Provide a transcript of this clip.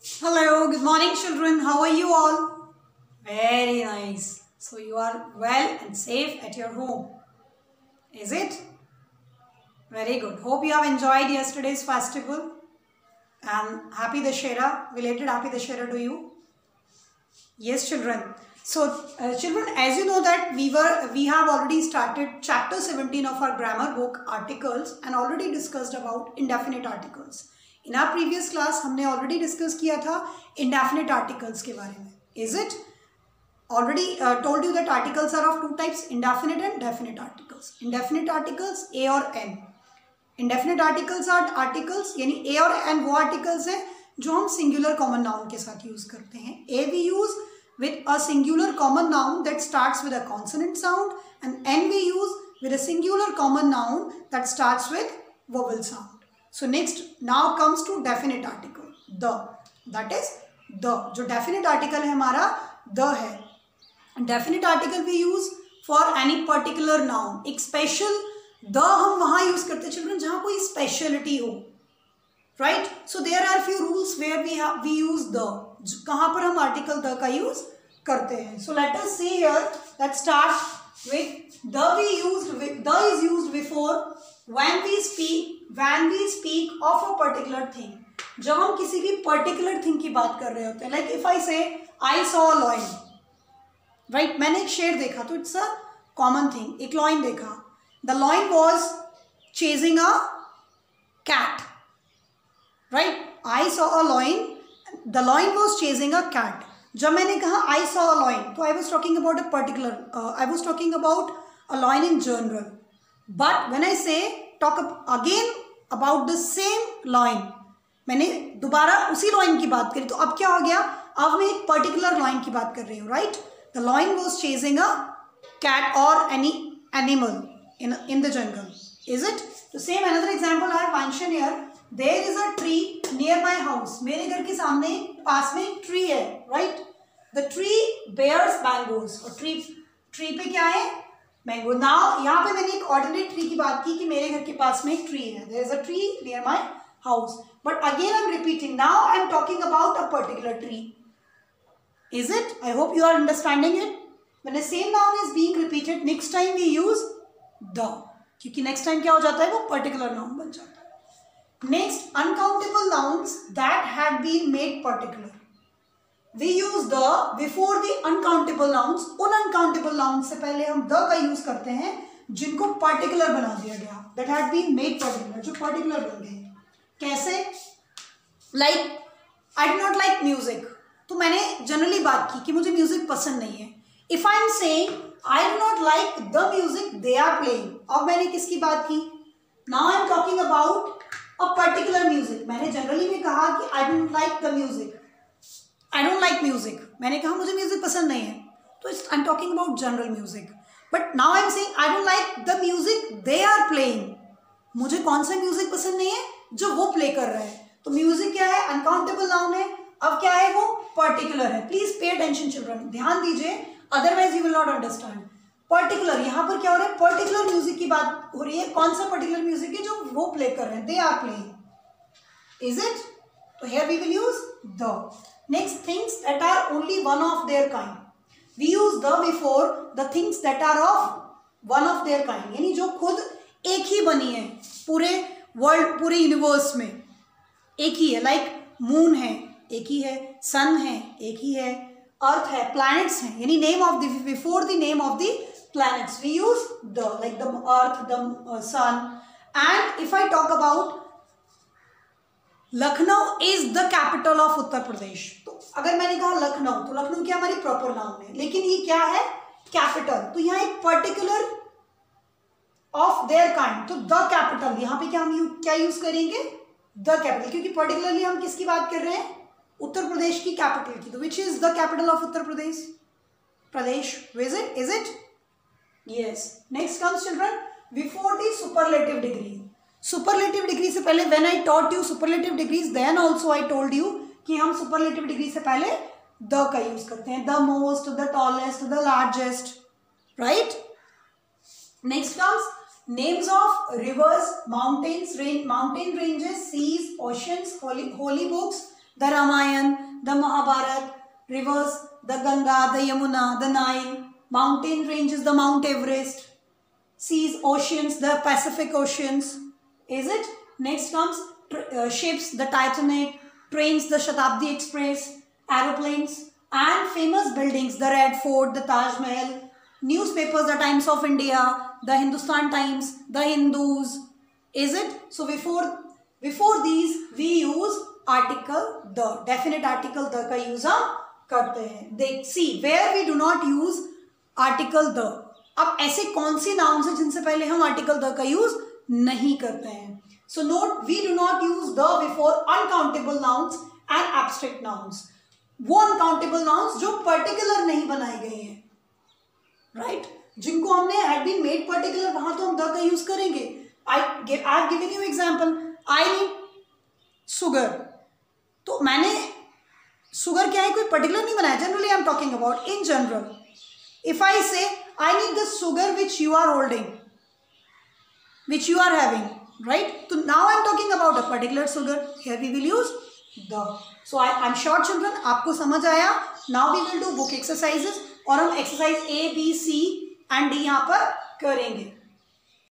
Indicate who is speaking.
Speaker 1: Hello, good morning children. How are you all? Very nice. So you are well and safe at your home. Is it? Very good. Hope you have enjoyed yesterday's festival. And happy Dashera. Related happy Dashera to you. Yes, children. So, children, as you know that we have already started chapter 17 of our grammar book, articles, and already discussed about indefinite articles. In our previous class, हमने already discuss किया था indefinite articles के बारे में. Is it? Already told you that articles are of two types, indefinite and definite articles. Indefinite articles, A और N. Indefinite articles are articles, यानी A और N वो articles हैं जो हम singular common noun के साथ use करते हैं. A we use with a singular common noun that starts with a consonant sound, and N we use with a singular common noun that starts with vowel sound. So next now comes to definite article, the. That is the. जो definite article है हमारा the है. Definite article we use for any particular noun. एक special the हम वहाँ use करते हैं children जहाँ कोई speciality हो. Right? So there are few rules where we use the. कहाँ पर हम article the का use करते हैं. So let us see here. Let's start with the is used before when we speak of a particular thing. जब हम किसी भी particular thing की बात कर रहे होते हैं. Like if I say I saw a lion. Right? मैंने एक शेर देखा तो it's a common thing. एक lion देखा. The lion was chasing a cat. Right? I saw a lion. The lion was chasing a cat. जब मैंने कहा I saw a lion, तो I was talking about a particular. I was talking about a lion in general. But when I say talk again about the same lion, मैंने दोबारा उसी lion की बात करी तो अब क्या हो गया? अब मैं एक particular lion की बात कर रही हूँ, right? The lion was chasing a cat or any animal in the jungle. Is it? So same another example I have mentioned here. There is a tree near my house. मेरे घर के सामने पास में एक tree है, right? The tree bears mangoes. और tree पे क्या है? Mango. Now यहाँ पे मैंने एक ordinary tree की बात की कि मेरे घर के पास में एक tree है. There is a tree near my house. But again I am repeating. Now I am talking about a particular tree. Is it? I hope you are understanding it. When the same noun is being repeated, next time we use the. क्योंकि next time क्या हो जाता है वो particular noun बन जाता है. Next, uncountable nouns that had been made particular. We use the before the uncountable nouns. उन uncountable nouns से पहले हम the का use करते हैं जिनको particular बना दिया गया. That had been made particular. जो particular बन गए. कैसे? Like, I do not like music. तो मैंने generally बात की कि मुझे music पसंद नहीं है. If I am saying I do not like the music they are playing. अब मैंने किसकी बात की? Now I am talking about a particular music. मैंने generally में कहा कि I don't like the music. I don't like music. मैंने कहा मुझे music पसंद नहीं है. तो I'm talking about general music. But now I'm saying I don't like the music they are playing. मुझे कौन सा music पसंद नहीं है जो वो play कर रहे हैं. तो music क्या है? Uncountable noun है. अब क्या है वो? Particular है. Please pay attention children. ध्यान दीजिए. Otherwise you will not understand. Particular यहाँ पर क्या हो रहा है? Particular music की बात हो रही है. कौन सा particular music है जो वो play कर रहे हैं? They are playing. Is it? So here we will use the. Next, things that are only one of their kind. We use the before the things that are of one of their kind. यानी जो खुद एक ही बनी है पूरे world पूरे universe में एक ही है. Like moon है एक ही है, sun है एक ही है, earth है, planets हैं. यानी name of the before the name of the planets we use the, like the earth, the sun. And if I talk about Lucknow is the capital of Uttar Pradesh, तो अगर मैंने कहा लखनऊ तो लखनऊ क्या हमारी प्रॉपर नाउन है, लेकिन ये क्या है? कैपिटल. तो यहाँ एक पर्टिकुलर ऑफ देयर काइंड, तो द कैपिटल यहाँ पे क्या हम क्या यूज करेंगे? द कैपिटल, क्योंकि पर्टिकुलरली हम किसकी बात कर रहे हैं? उत्तर प्रदेश की कैपिटल की. तो which is the capital of Uttar Pradesh? Pradesh. Is it? Yes. Next comes children before the superlative degree. Superlative degree से पहले when I taught you superlative degrees then also I told you कि हम सुपरलेटिव डिग्री से पहले the का use करते हैं. The most, the tallest, the largest. Right. Next comes names of reverse, mountains, mountain ranges, seas, oceans, holy books, the Ramayana, the Mahabharata, rivers, the Ganga, the Yamuna, the Nile, mountain ranges, the Mount Everest, seas, oceans, the Pacific Oceans. Is it? Next comes ships, the Titanic, trains, the Shatabdi Express, aeroplanes, and famous buildings, the Red Fort, the Taj Mahal, newspapers, the Times of India, the Hindustan Times, the Hindus. Is it? So before these we use article the, definite article the का use हम करते हैं. They see where we do not use article the. अब ऐसे कौन सी nouns हैं जिनसे पहले हम article the का use नहीं करते हैं. So note, we do not use the before uncountable nouns and abstract nouns. वो uncountable nouns जो particular नहीं बनाई गई हैं, right? जिनको हमने had been made particular वहां तो हम the का use करेंगे. I have given you example. I need sugar. तो मैंने sugar क्या है कोई particular नहीं बनाया. Generally I am talking about in general. If I say I need the sugar which you are holding, which you are having, right? So now I am talking about a particular sugar. Here we will use the. So I am sure children आपको समझ आया. Now we will do book exercises और हम exercise A, B, C and D यहाँ पर करेंगे.